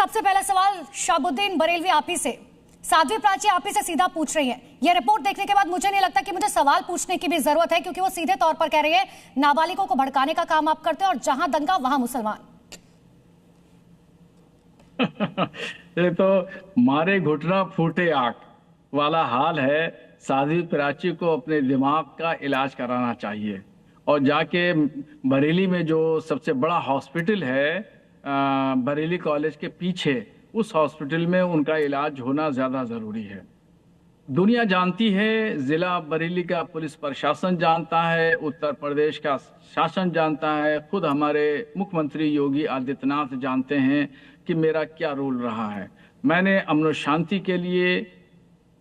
सबसे पहला सवाल शाहबुद्दीन बरेलवी आप ही से, साध्वी प्राची आप ही से सीधा पूछ रही है। ये रिपोर्ट देखने के बाद मुझे नहीं लगता कि मुझे सवाल पूछने की भी जरूरत है, क्योंकि वो सीधे तौर पर कह रही है नाबालिगों को भड़काने का काम आप करते हो और जहां दंगा वहां मुसलमान। ये तो मारे घुटना फूटे आंख वाला हाल है। साध्वी प्राची को अपने दिमाग का इलाज कराना चाहिए और जाके बरेली में जो सबसे बड़ा हॉस्पिटल है बरेली कॉलेज के पीछे, उस हॉस्पिटल में उनका इलाज होना ज्यादा जरूरी है। दुनिया जानती है, जिला बरेली का पुलिस प्रशासन जानता है, उत्तर प्रदेश का शासन जानता है, खुद हमारे मुख्यमंत्री योगी आदित्यनाथ जानते हैं कि मेरा क्या रोल रहा है। मैंने अमन शांति के लिए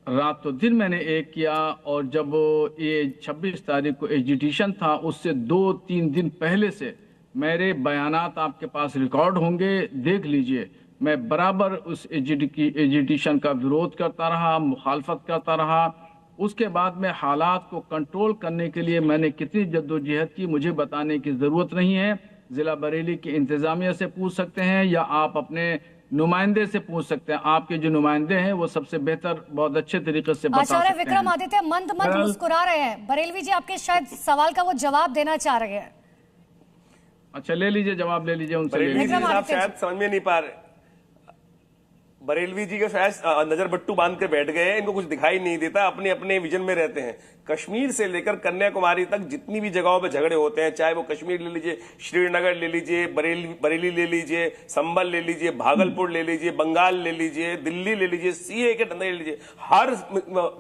रात तो दिन मैंने एक किया, और जब ये 26 तारीख को एजिटेशन था उससे 2-3 दिन पहले से मेरे बयानात आपके पास रिकॉर्ड होंगे, देख लीजिए। मैं बराबर उस एजिटेशन का विरोध करता रहा, मुखालफत करता रहा। उसके बाद में हालात को कंट्रोल करने के लिए मैंने कितनी जद्दोजहद की मुझे बताने की जरूरत नहीं है। जिला बरेली की इंतजामिया से पूछ सकते हैं या आप अपने नुमाइंदे से पूछ सकते हैं। आपके जो नुमाइंदे हैं वो सबसे बेहतर, बहुत अच्छे तरीके से बता सकते हैं। आचार्य विक्रमादित्य मंद मंद मुस्कुरा रहे हैं। बरेलवी जी आपके शायद सवाल का वो जवाब देना चाह रहे हैं। अच्छा, ले लीजिए, जवाब ले लीजिए उनसे। बरेलवी जी आप शायद समझ में नहीं पा रहे। बरेलवी जी का शायद नजर बट्टू बांध के बैठ गए हैं, इनको कुछ दिखाई नहीं देता, अपने अपने विजन में रहते हैं। कश्मीर से लेकर कन्याकुमारी तक जितनी भी जगहों पे झगड़े होते हैं, चाहे वो कश्मीर ले लीजिए, श्रीनगर ले लीजिए, बरेली ले लीजिए, संभल ले लीजिए, भागलपुर ले लीजिए, बंगाल ले लीजिए, दिल्ली ले लीजिए, सीए के दंगे ले लीजिए, हर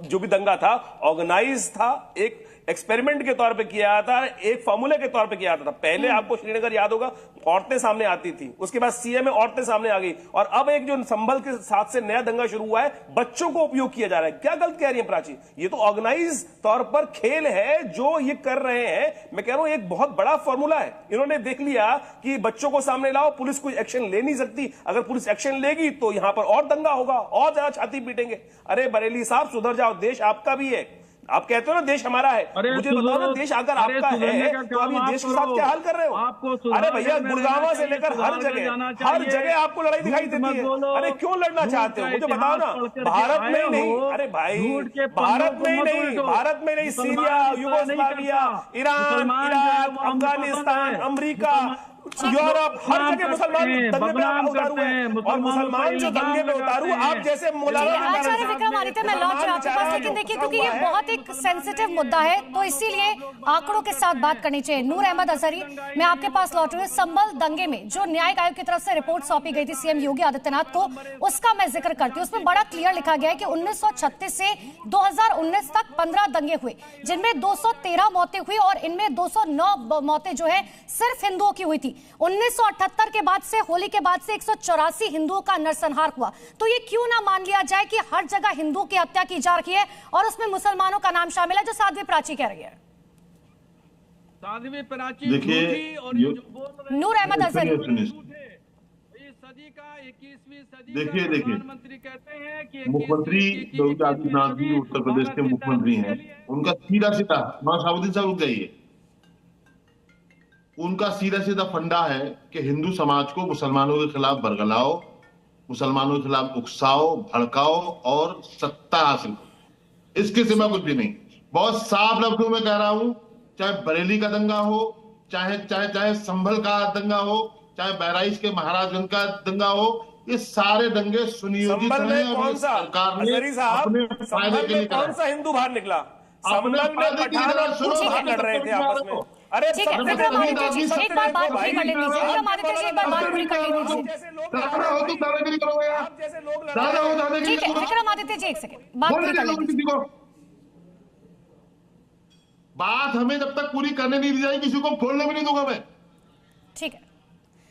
जो भी दंगा था ऑर्गेनाइज था, एक एक्सपेरिमेंट के तौर पे किया था, एक फॉर्मूले के तौर पे किया था। पहले आपको श्रीनगर याद होगा, औरतें सामने आती थी, उसके बाद सीए में औरतें सामने आ गई, और अब एक जो संभल के साथ से नया दंगा शुरू हुआ है, बच्चों को उपयोग किया जा रहा है। क्या गलत कह रही है प्राची? ये तो ऑर्गेनाइज तौर पर खेल है जो ये कर रहे हैं। मैं कह रहा हूं एक बहुत बड़ा फॉर्मूला है। इन्होंने देख लिया कि बच्चों को सामने लाओ, पुलिस कोई एक्शन ले नहीं सकती, अगर पुलिस एक्शन लेगी तो यहां पर और दंगा होगा, और ज्यादा छाती पीटेंगे। अरे बरेली साहब सुधर जाओ, देश आपका भी है। आप कहते हो ना देश हमारा है, मुझे बताओ ना, देश अगर आपका है तो आप ये देश के साथ क्या हाल कर रहे हो? अरे भैया, गुड़गांव से लेकर हर जगह आपको लड़ाई दिखाई देती है। अरे क्यों लड़ना चाहते हो मुझे बताओ ना। भारत में ही नहीं, अरे भाई भारत में ही नहीं, Syria, Yugoslavia, Iran, Iraq, Afghanistan, America, Europe, हर जगह मुसलमान दंगे पे उतारू हैं, और मुसलमान जो दंगे पे उतारू आप जैसे आचार्य विक्रमादित्य मैं लौट रहा आपके पास, लेकिन देखिए क्योंकि ये बहुत एक सेंसिटिव मुद्दा है तो इसीलिए आंकड़ों के साथ बात करनी चाहिए। नूर अहमद अजहरी, मैं आपके पास लौट रही हूँ। संभल दंगे में जो न्यायिक आयोग की तरफ से रिपोर्ट सौंपी गई थी सीएम योगी आदित्यनाथ को, उसका मैं जिक्र करती हूँ। उसमें बड़ा क्लियर लिखा गया है कि 1936 से 2019 तक 15 दंगे हुए, जिनमें 213 मौतें हुई, और इनमें 209 मौतें जो है सिर्फ हिंदुओं की हुई थी। 1978 के बाद से, होली के बाद से 184 हिंदुओं का नरसंहार हुआ। तो ये क्यों ना मान लिया जाए कि हर जगह हिंदुओं की हत्या की जा रही है और उसमें मुसलमानों का नाम शामिल है, जो साध्वी प्राची कह रही है। साध्वी प्राची देखिए, और नूर अहमद अजहरी, देखिए मुख्यमंत्री योगी आदित्यनाथ जी उत्तर प्रदेश के मुख्यमंत्री हैं, उनका सीधा शाहबुद्दीन साहब रुक जाइए, उनका सीधा सीधा फंडा है कि हिंदू समाज को मुसलमानों के खिलाफ बरगलाओ, मुसलमानों के खिलाफ उकसाओ, भड़काओ और सत्ता हासिल करो। इसके सिवा कुछ भी नहीं। बहुत साफ लफ्जों में कह रहा हूं, चाहे बरेली का दंगा हो, चाहे संभल का दंगा हो, चाहे बहराइच के महाराजगंज का दंगा हो, ये सारे दंगे सुनियोजित हैं और सरकार ने अपने फायदे के लिए कौन सा हिंदू बाहर निकला? संभल में पठान और सुरो लड़ रहे थे आपस में। अरे ठीक है विक्रमादित्य जी, एक बार बात पूरी कर लीजिए। विक्रमादित्य जी, एक बार बात पूरी कर लीजिए। ठीक है विक्रमादित्य जी, एक सेकंड बात पूरी कर लीजिए। बात हमें जब तक पूरी करने नहीं दी जाएगी, किसी को खोलने भी नहीं दूंगा मैं। ठीक है,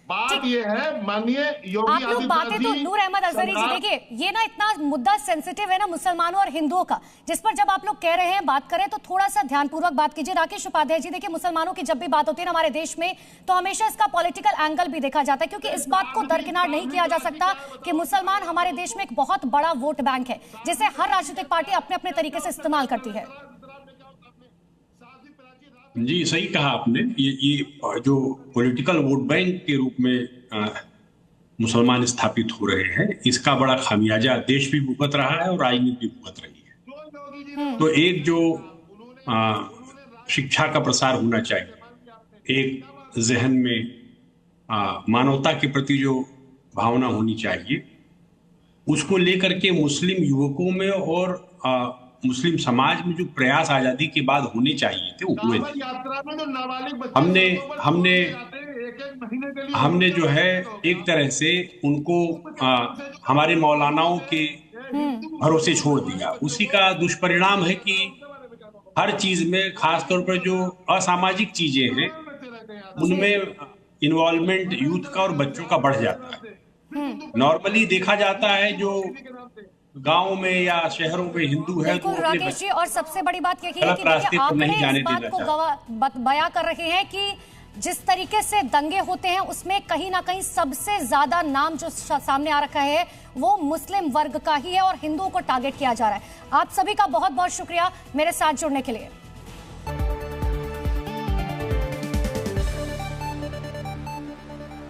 बात ये है, माननीय योगी आप लोग बातें तो नूर अहमद अजहरी जी, देखिए ये ना इतना मुद्दा सेंसिटिव है ना मुसलमानों और हिंदुओं का, जिस पर जब आप लोग कह रहे हैं बात करें तो थोड़ा सा ध्यानपूर्वक बात कीजिए। राकेश उपाध्याय जी, देखिए मुसलमानों की जब भी बात होती है ना हमारे देश में, तो हमेशा इसका पॉलिटिकल एंगल भी देखा जाता है, क्योंकि इस बात को दरकिनार नहीं किया जा सकता कि मुसलमान हमारे देश में एक बहुत बड़ा वोट बैंक है, जिसे हर राजनीतिक पार्टी अपने अपने तरीके से इस्तेमाल करती है। जी सही कहा आपने। ये जो पॉलिटिकल वोट बैंक के रूप में मुसलमान स्थापित हो रहे हैं, इसका बड़ा खामियाजा देश भी भुगत रहा है और राजनीति भी भुगत रही है। तो एक जो शिक्षा का प्रसार होना चाहिए, एक जहन में मानवता के प्रति जो भावना होनी चाहिए, उसको लेकर के मुस्लिम युवकों में और मुस्लिम समाज में जो प्रयास आजादी के बाद होने चाहिए थे वो हुए थे। हमने जो है एक तरह से उनको हमारे मौलानाओं के भरोसे छोड़ दिया। उसी का दुष्परिणाम है कि हर चीज में, खासतौर पर जो असामाजिक चीजें हैं उनमें इन्वॉल्वमेंट यूथ का और बच्चों का बढ़ जाता है। नॉर्मली देखा जाता है जो गांव में या शहरों में हिंदू है तो राकेश जी, और सबसे बड़ी बात यही है कि देखिए आपने इस बात को बयां कर रहे हैं कि जिस तरीके से दंगे होते हैं उसमें कहीं ना कहीं सबसे ज्यादा नाम जो सामने आ रखा है वो मुस्लिम वर्ग का ही है और हिंदुओं को टारगेट किया जा रहा है। आप सभी का बहुत बहुत शुक्रिया मेरे साथ जुड़ने के लिए।